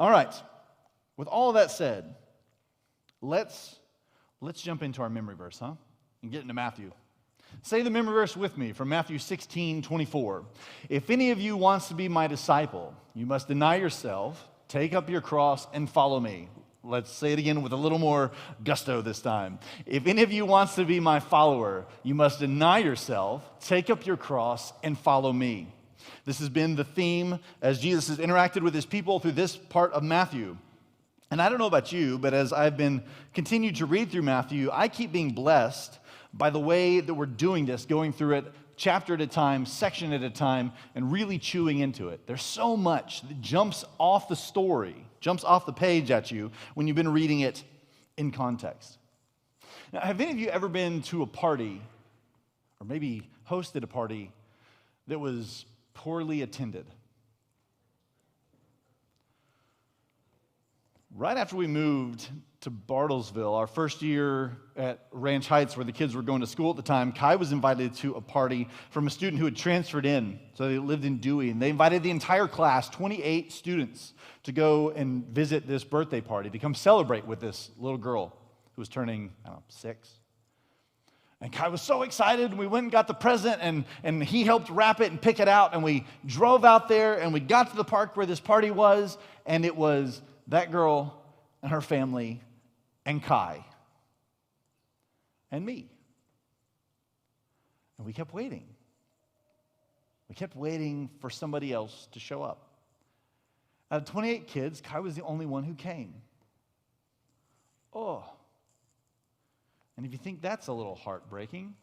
All right. With all that said, let's jump into our memory verse, and get into Matthew. Say the memory verse with me from Matthew 16:24. If any of you wants to be my disciple, you must deny yourself, take up your cross, and follow me. Let's say it again with a little more gusto this time. If any of you wants to be my follower, you must deny yourself, take up your cross, and follow me. This has been the theme as Jesus has interacted with his people through this part of Matthew. And I don't know about you, but as I've been continued to read through Matthew, I keep being blessed by the way that we're doing this, going through it chapter at a time, section at a time, and really chewing into it. There's so much that jumps off the story, jumps off the page at you when you've been reading it in context. Now, have any of you ever been to a party, or maybe hosted a party, that was poorly attended? Right after we moved to Bartlesville, our first year at Ranch Heights, where the kids were going to school at the time, Kai was invited to a party from a student who had transferred in. So they lived in Dewey, and they invited the entire class, 28 students, to go and visit this birthday party, to come celebrate with this little girl who was turning, 6. And Kai was so excited, and we went and got the present, and he helped wrap it and pick it out, and we drove out there, and we got to the park where this party was, and it was that girl and her family and Kai and me. And we kept waiting. We kept waiting for somebody else to show up. Out of 28 kids, Kai was the only one who came. Oh. And if you think that's a little heartbreaking.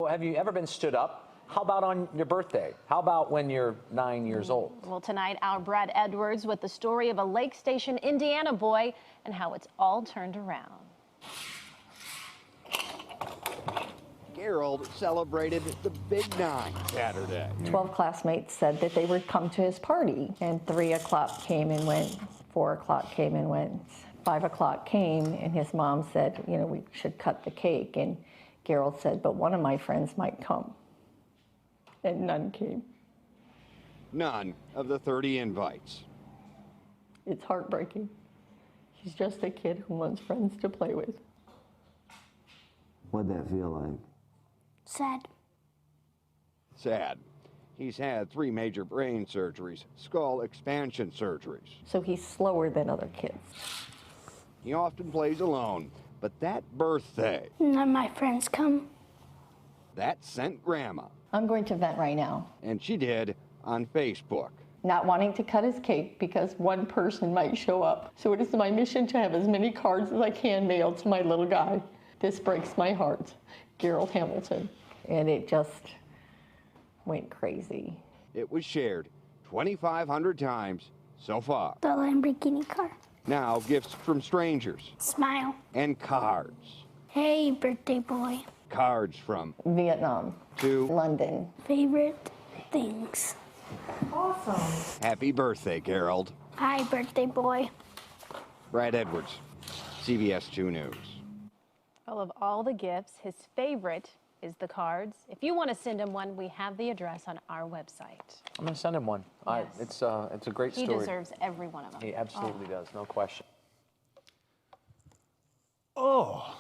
Well, have you ever been stood up? How about on your birthday? How about when you're 9 years old? Well, tonight, our Brad Edwards with the story of a Lake Station, Indiana boy and how it's all turned around. Gerald celebrated the Big 9 Saturday. 12 classmates said that they would come to his party, and 3 o'clock came and went, 4 o'clock came and went, 5 o'clock came, and his mom said, we should cut the cake, and Gerald said, but one of my friends might come. And none came. None of the 30 invites. It's heartbreaking. He's just a kid who wants friends to play with. What'd that feel like? Sad. Sad. He's had 3 major brain surgeries, skull expansion surgeries. So he's slower than other kids. He often plays alone, but that birthday, None of my friends come. that sent Grandma. I'm going to vent right now. And she did on Facebook. Not wanting to cut his cake because one person might show up. So it is my mission to have as many cards as I can mailed to my little guy. This breaks my heart. Gerald Hamilton. And it just went crazy. It was shared 2,500 times so far. The Lamborghini car. Now, gifts from strangers. Smile. And cards. Hey, birthday boy. Cards from Vietnam. to London. Favorite things. Awesome. Happy birthday, Gerald. Hi, birthday boy. Brad Edwards, CBS 2 News. Well, of all the gifts, his favorite is the cards. If you want to send him one, we have the address on our website. I'm going to send him one. Yes. It's a great He story. deserves every one of them. He absolutely does, no question. Oh.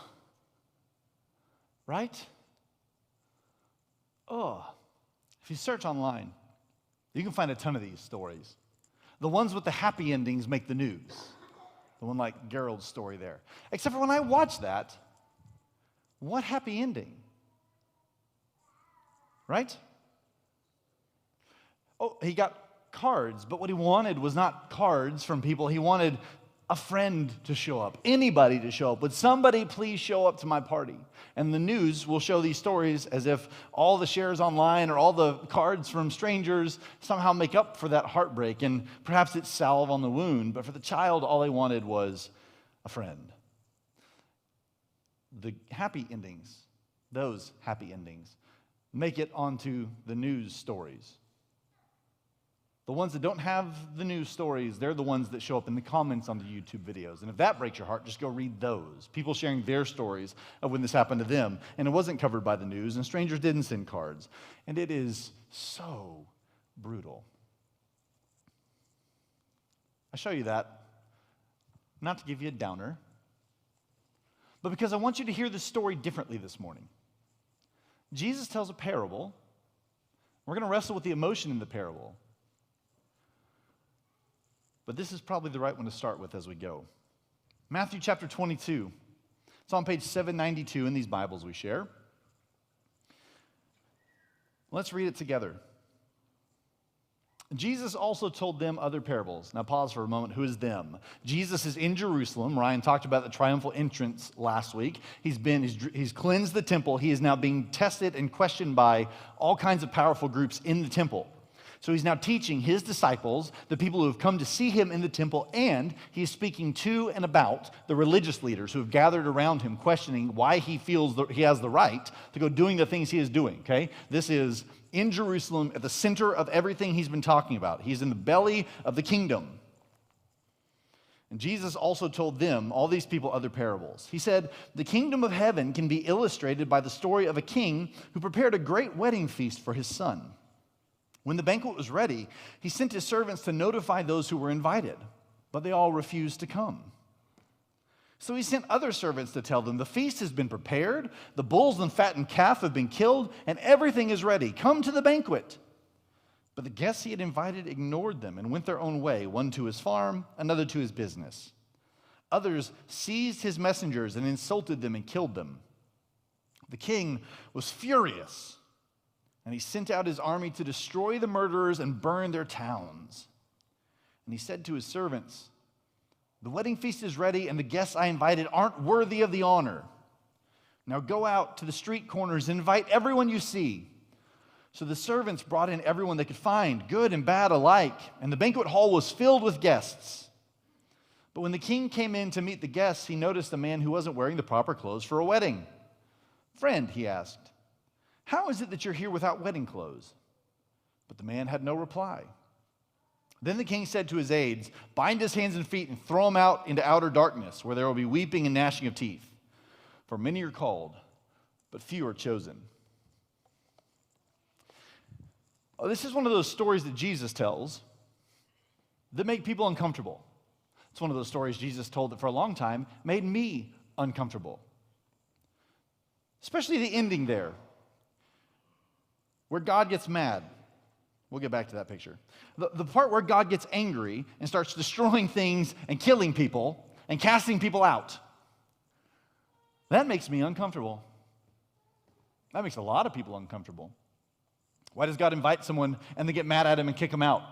Right? Oh. If you search online, you can find a ton of these stories. The ones with the happy endings make the news. The one like Gerald's story there. Except for when I watch that, what happy ending? Right? Oh, he got cards, but what he wanted was not cards from people. He wanted a friend to show up, anybody to show up. Would somebody please show up to my party? And the news will show these stories as if all the shares online or all the cards from strangers somehow make up for that heartbreak, and perhaps it's salve on the wound, but for the child, all they wanted was a friend. The happy endings, those happy endings, make it onto the news stories. The ones that don't have the news stories, they're the ones that show up in the comments on the YouTube videos. And if that breaks your heart, just go read those. People sharing their stories of when this happened to them. And it wasn't covered by the news, and strangers didn't send cards. And it is so brutal. I show you that not to give you a downer, but because I want you to hear this story differently this morning. Jesus tells a parable. We're going to wrestle with the emotion in the parable. But this is probably the right one to start with as we go. Matthew chapter 22. It's on page 792 in these Bibles we share. Let's read it together. Jesus also told them other parables. Now pause for a moment. Who is them? Jesus is in Jerusalem. Ryan talked about the triumphal entrance last week. He's cleansed the temple. He is now being tested and questioned by all kinds of powerful groups in the temple. So he's now teaching his disciples, the people who have come to see him in the temple, and he is speaking to and about the religious leaders who have gathered around him, questioning why he feels that he has the right to go doing the things he is doing, okay? This is in Jerusalem at the center of everything he's been talking about. He's in the belly of the kingdom. And Jesus also told them, all these people, other parables. He said, the kingdom of heaven can be illustrated by the story of a king who prepared a great wedding feast for his son. When the banquet was ready, he sent his servants to notify those who were invited, but they all refused to come. So he sent other servants to tell them, the feast has been prepared, the bulls and fattened calf have been killed, and everything is ready. Come to the banquet. But the guests he had invited ignored them and went their own way, one to his farm, another to his business. Others seized his messengers and insulted them and killed them. The king was furious, and he sent out his army to destroy the murderers and burn their towns. And he said to his servants, the wedding feast is ready, and the guests I invited aren't worthy of the honor. Now go out to the street corners and invite everyone you see. So the servants brought in everyone they could find, good and bad alike, and the banquet hall was filled with guests. But when the king came in to meet the guests, he noticed a man who wasn't wearing the proper clothes for a wedding. Friend, he asked, how is it that you're here without wedding clothes? But the man had no reply. Then the king said to his aides, bind his hands and feet and throw him out into outer darkness, where there will be weeping and gnashing of teeth. For many are called, but few are chosen. Oh, this is one of those stories that Jesus tells that make people uncomfortable. It's one of those stories Jesus told that for a long time made me uncomfortable. Especially the ending there, where God gets mad. We'll get back to that picture. The part where God gets angry and starts destroying things and killing people and casting people out. That makes me uncomfortable. That makes a lot of people uncomfortable. Why does God invite someone and then get mad at him and kick him out?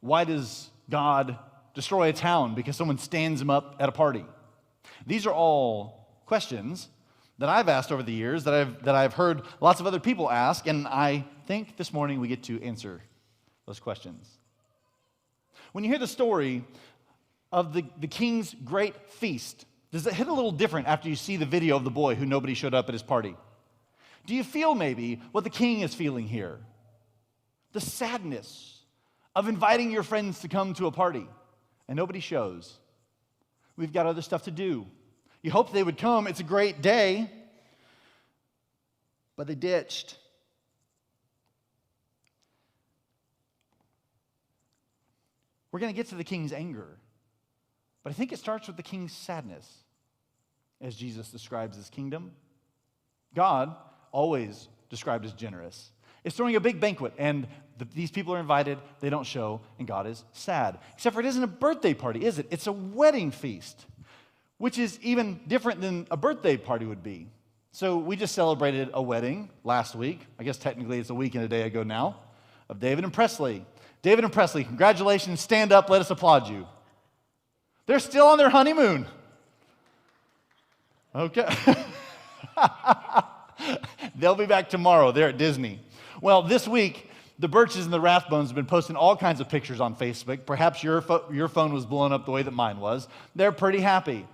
Why does God destroy a town because someone stands him up at a party? These are all questions that I've asked over the years, that I've heard lots of other people ask, and I think this morning we get to answer those questions. When you hear the story of the king's great feast, does it hit a little different after you see the video of the boy who nobody showed up at his party? Do you feel maybe what the king is feeling here? The sadness of inviting your friends to come to a party and nobody shows. We've got other stuff to do. You hope they would come. It's a great day. But they ditched. We're going to get to the king's anger. But I think it starts with the king's sadness, as Jesus describes his kingdom. God, always described as generous, is throwing a big banquet, and these people are invited, they don't show, and God is sad. Except for it isn't a birthday party, is it? It's a wedding feast, which is even different than a birthday party would be. So we just celebrated a wedding last week. I guess technically it's a week and a day ago now, of David and Presley. David and Presley, congratulations, stand up, let us applaud you. They're still on their honeymoon. Okay. They'll be back tomorrow. They're at Disney. Well, this week, the Birches and the Rathbones have been posting all kinds of pictures on Facebook. Perhaps your phone was blown up the way that mine was. They're pretty happy.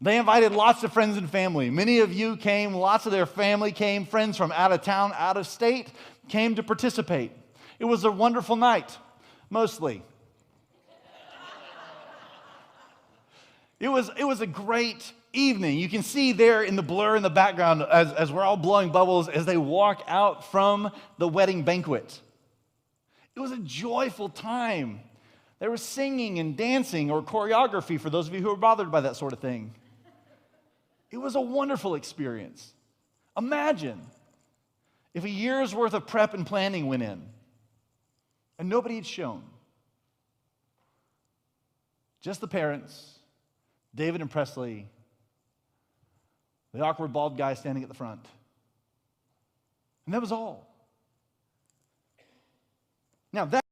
They invited lots of friends and family. Many of you came. Lots of their family came. Friends from out of town, out of state came to participate. It was a wonderful night, mostly. It was a great evening. You can see there in the blur in the background as we're all blowing bubbles as they walk out from the wedding banquet. It was a joyful time. There was singing and dancing or choreography for those of you who are bothered by that sort of thing. It was a wonderful experience. Imagine if a year's worth of prep and planning went in and nobody had shown. Just the parents, David and Presley, the awkward bald guy standing at the front. And that was all. Now that